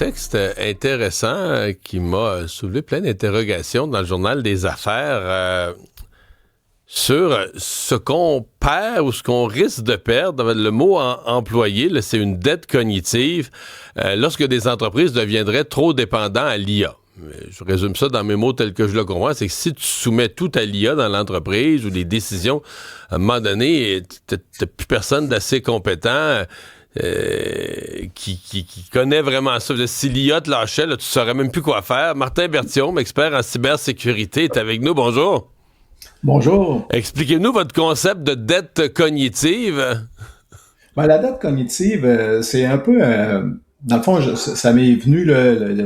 texte intéressant qui m'a soulevé plein d'interrogations dans le Journal des Affaires sur ce qu'on perd ou ce qu'on risque de perdre. Le mot employé, là, c'est une dette cognitive lorsque des entreprises deviendraient trop dépendantes à l'IA. Je résume ça dans mes mots tels que je le comprends, c'est que si tu soumets tout à l'IA dans l'entreprise ou des décisions, à un moment donné, t'as plus personne d'assez compétent qui connaît vraiment ça. Si l'IA te lâchait, là, tu saurais même plus quoi faire. Martin Berthiaume, expert en cybersécurité, est avec nous. Bonjour. Bonjour. Expliquez-nous votre concept de dette cognitive. Ben, la dette cognitive, c'est un peu... dans le fond, ça m'est venu,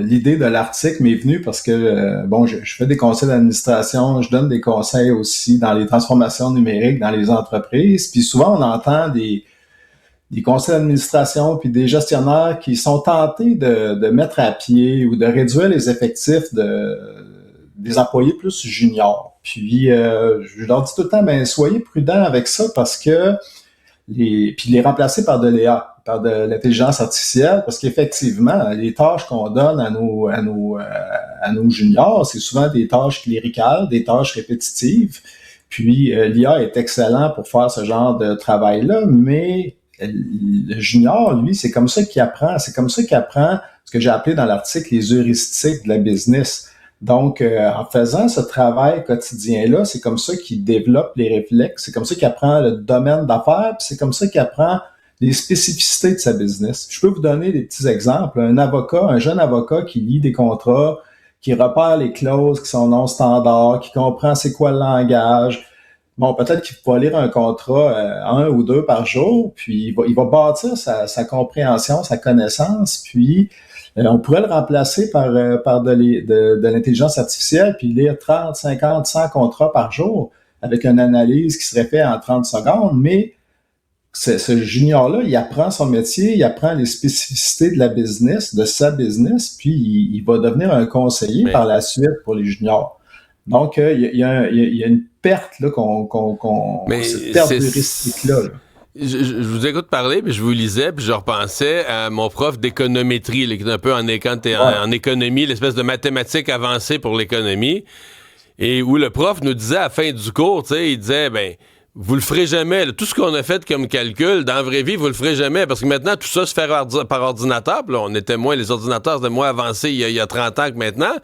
l'idée de l'article m'est venue parce que, je fais des conseils d'administration, je donne des conseils aussi dans les transformations numériques dans les entreprises. Puis souvent, on entend des conseils d'administration puis des gestionnaires qui sont tentés de mettre à pied ou de réduire les effectifs des employés plus juniors. Puis, je leur dis tout le temps, soyez prudents avec ça parce que les remplacer par de l'IA, par de l'intelligence artificielle, parce qu'effectivement, les tâches qu'on donne à nos juniors, c'est souvent des tâches cléricales, des tâches répétitives. Puis, l'IA est excellent pour faire ce genre de travail-là, mais le junior, lui, c'est comme ça qu'il apprend. C'est comme ça qu'il apprend ce que j'ai appelé dans l'article les heuristiques de la business. Donc, en faisant ce travail quotidien-là, c'est comme ça qu'il développe les réflexes, c'est comme ça qu'il apprend le domaine d'affaires, puis c'est comme ça qu'il apprend les spécificités de sa business. Je peux vous donner des petits exemples. Un jeune avocat qui lit des contrats, qui repère les clauses qui sont non standards, qui comprend c'est quoi le langage. Bon, peut-être qu'il va lire un contrat un ou deux par jour, puis il va bâtir sa compréhension, sa connaissance, puis on pourrait le remplacer par de l'intelligence artificielle, puis lire 30, 50, 100 contrats par jour avec une analyse qui serait faite en 30 secondes, mais ce junior-là, il apprend son métier, il apprend les spécificités de la business, de sa business, puis il va devenir un conseiller par la suite pour les juniors. Donc, il y a une perte là, cette perte heuristique-là. Je vous écoute parler, puis je vous lisais, puis je repensais à mon prof d'économétrie, là, qui est un peu en économie, l'espèce de mathématiques avancées pour l'économie, et où le prof nous disait à la fin du cours, tu sais, il disait, vous le ferez jamais. Là. Tout ce qu'on a fait comme calcul, dans la vraie vie, vous le ferez jamais. Parce que maintenant, tout ça se fait par ordinateur. Puis là, les ordinateurs étaient moins avancés il y a 30 ans que maintenant.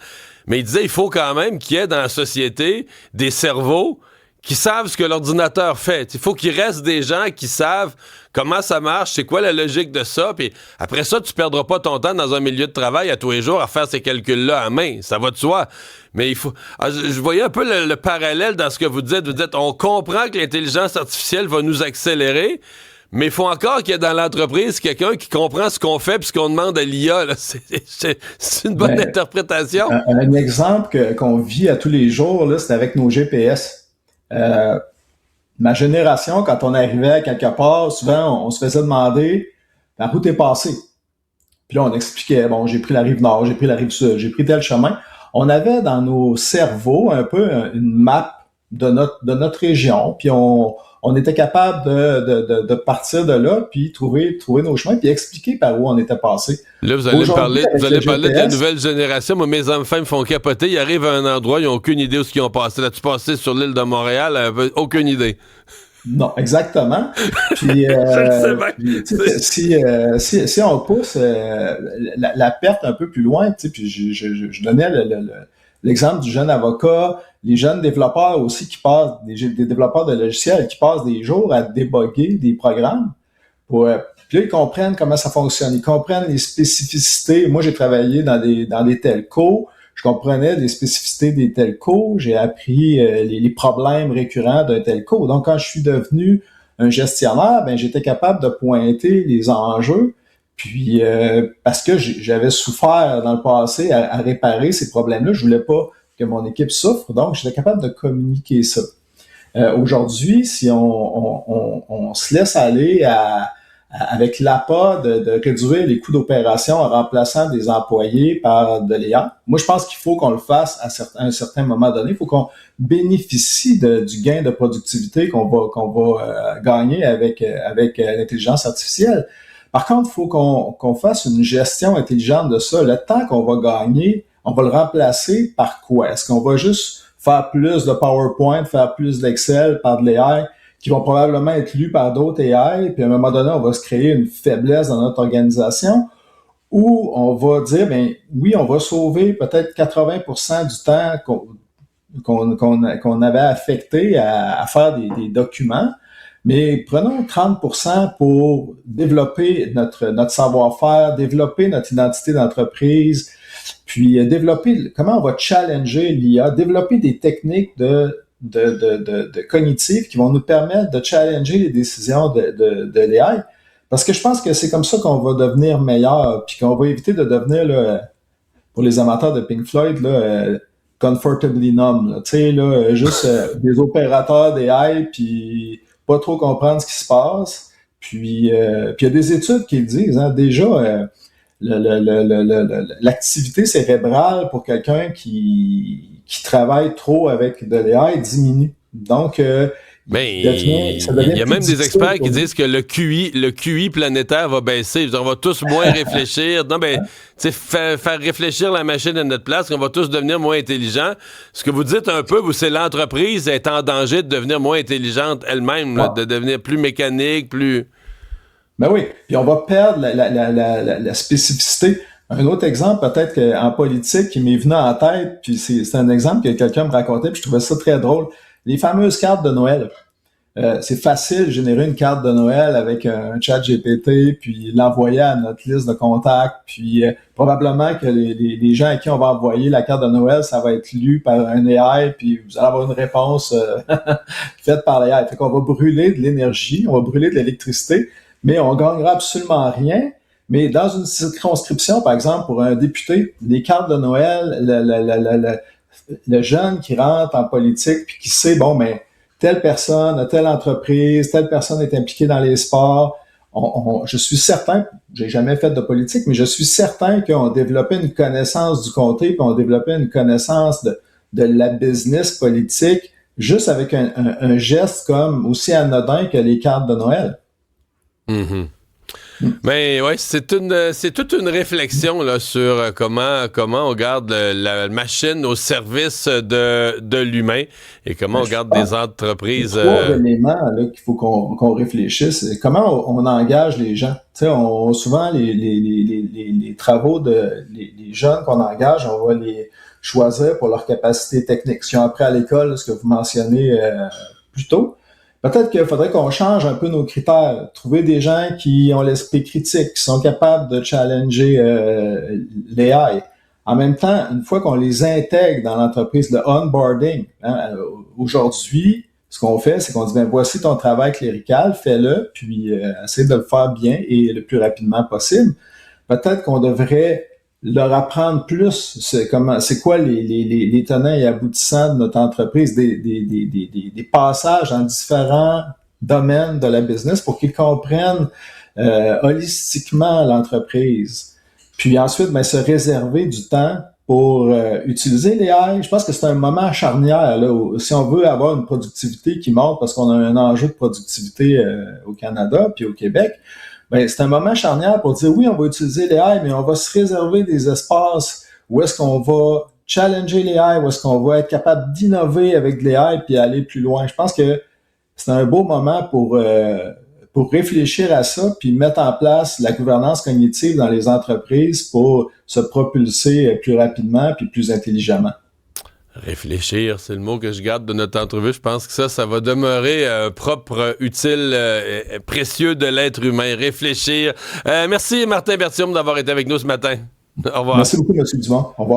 Mais il disait, il faut quand même qu'il y ait dans la société des cerveaux qui savent ce que l'ordinateur fait. Il faut qu'il reste des gens qui savent comment ça marche, c'est quoi la logique de ça, puis après ça, tu perdras pas ton temps dans un milieu de travail à tous les jours à faire ces calculs-là à main. Ça va de soi. Mais il faut... je voyais un peu le parallèle dans ce que vous dites. Vous dites, on comprend que l'intelligence artificielle va nous accélérer, mais il faut encore qu'il y ait dans l'entreprise quelqu'un qui comprend ce qu'on fait puis ce qu'on demande à l'IA. Là. C'est une bonne interprétation. Un exemple qu'on vit à tous les jours, là, c'est avec nos GPS. Ma génération, quand on arrivait à quelque part, souvent, on se faisait demander par où t'es passé. Puis là, on expliquait, j'ai pris la rive nord, j'ai pris la rive sud, j'ai pris tel chemin. On avait dans nos cerveaux un peu une map de notre région, puis on était capable de partir de là, puis trouver nos chemins, puis expliquer par où on était passé. Là, vous allez parler de la nouvelle génération. Moi, mes enfants me font capoter. Ils arrivent à un endroit, ils n'ont aucune idée où ils ont passé. Là, tu passais sur l'île de Montréal, aucune idée. Non, exactement. Puis, si on pousse la perte un peu plus loin, tu sais, puis je donnais l'exemple du jeune avocat, les jeunes développeurs aussi qui passent, des développeurs de logiciels qui passent des jours à débugger des programmes puis là, ils comprennent comment ça fonctionne, ils comprennent les spécificités. Moi, j'ai travaillé dans des telcos, je comprenais les spécificités des telcos, j'ai appris les problèmes récurrents d'un telco. Donc, quand je suis devenu un gestionnaire, j'étais capable de pointer les enjeux, puis parce que j'avais souffert dans le passé à réparer ces problèmes-là, je voulais pas que mon équipe souffre, donc j'étais capable de communiquer ça. Aujourd'hui, si on se laisse aller avec l'appât de réduire les coûts d'opération en remplaçant des employés par de l'IA, moi je pense qu'il faut qu'on le fasse à un certain moment donné. Il faut qu'on bénéficie du gain de productivité qu'on va gagner avec l'intelligence artificielle. Par contre, il faut qu'on fasse une gestion intelligente de ça. Le temps qu'on va gagner, on va le remplacer par quoi? Est-ce qu'on va juste faire plus de PowerPoint, faire plus d'Excel par de l'AI qui vont probablement être lus par d'autres AI, puis à un moment donné, on va se créer une faiblesse dans notre organisation, ou on va dire, ben oui, on va sauver peut-être 80% du temps qu'on avait affecté à faire des documents, mais prenons 30% pour développer notre savoir-faire, développer notre identité d'entreprise, puis développer comment on va challenger l'IA, développer des techniques de cognitives qui vont nous permettre de challenger les décisions de l'AI. Parce que je pense que c'est comme ça qu'on va devenir meilleur, puis qu'on va éviter de devenir, là, pour les amateurs de Pink Floyd, là, comfortably numb. Tu sais, là, juste des opérateurs d'AI, puis pas trop comprendre ce qui se passe. Puis il y a des études qui le disent, hein, déjà, l'activité cérébrale pour quelqu'un qui travaille trop avec de l'AI diminue. Donc, il y a même des experts qui disent que le QI planétaire va baisser. On va tous moins réfléchir. Non, faire réfléchir la machine à notre place, qu'on va tous devenir moins intelligents. Ce que vous dites un peu, c'est l'entreprise est en danger de devenir moins intelligente elle-même, là, de devenir plus mécanique, plus... Ben oui, puis on va perdre la spécificité. Un autre exemple, peut-être qu'en politique, qui m'est venu en tête, puis c'est un exemple que quelqu'un me racontait, puis je trouvais ça très drôle. Les fameuses cartes de Noël. C'est facile de générer une carte de Noël avec un chat GPT, puis l'envoyer à notre liste de contacts, puis probablement que les gens à qui on va envoyer la carte de Noël, ça va être lu par un AI, puis vous allez avoir une réponse faite par l'AI. Fait qu'on va brûler de l'énergie, on va brûler de l'électricité, mais on gagnera absolument rien. Mais dans une circonscription, par exemple, pour un député, les cartes de Noël, le jeune qui rentre en politique puis qui sait, bon, mais telle personne, telle entreprise, telle personne est impliquée dans les sports. Je suis certain, j'ai jamais fait de politique, mais je suis certain qu'on développait une connaissance du comté puis on développait une connaissance de la business politique juste avec un geste comme aussi anodin que les cartes de Noël. Mm-hmm. Mais ouais, c'est toute une réflexion là, sur comment on garde la machine au service de l'humain et comment on garde des entreprises. Il y a trois éléments là, qu'il faut qu'on réfléchisse. Comment on engage les gens. Tu sais, souvent les travaux les jeunes qu'on engage, on va les choisir pour leur capacité technique. Si on appris à l'école, ce que vous mentionnez plus tôt. Peut-être qu'il faudrait qu'on change un peu nos critères, trouver des gens qui ont l'esprit critique, qui sont capables de challenger l'AI. En même temps, une fois qu'on les intègre dans l'entreprise, le onboarding, hein, aujourd'hui, ce qu'on fait, c'est qu'on dit, ben voici ton travail clérical, fais-le, puis essaie de le faire bien et le plus rapidement possible. Peut-être qu'on devrait leur apprendre plus c'est quoi les tenants et aboutissants de notre entreprise, des passages dans différents domaines de la business pour qu'ils comprennent holistiquement l'entreprise. Puis ensuite, se réserver du temps pour utiliser les AI. Je pense que c'est un moment charnière là, où, si on veut avoir une productivité qui monte, parce qu'on a un enjeu de productivité au Canada puis au Québec. Ben, c'est un moment charnière pour dire oui, on va utiliser l'AI, mais on va se réserver des espaces où est-ce qu'on va challenger l'AI, où est-ce qu'on va être capable d'innover avec l'AI puis aller plus loin. Je pense que c'est un beau moment pour réfléchir à ça puis mettre en place la gouvernance cognitive dans les entreprises pour se propulser plus rapidement puis plus intelligemment. Réfléchir, c'est le mot que je garde de notre entrevue. Je pense que ça va demeurer propre, utile, précieux de l'être humain. Réfléchir. Merci Martin Berthiaume d'avoir été avec nous ce matin. Au revoir. Merci beaucoup, M. Dumont. Au revoir.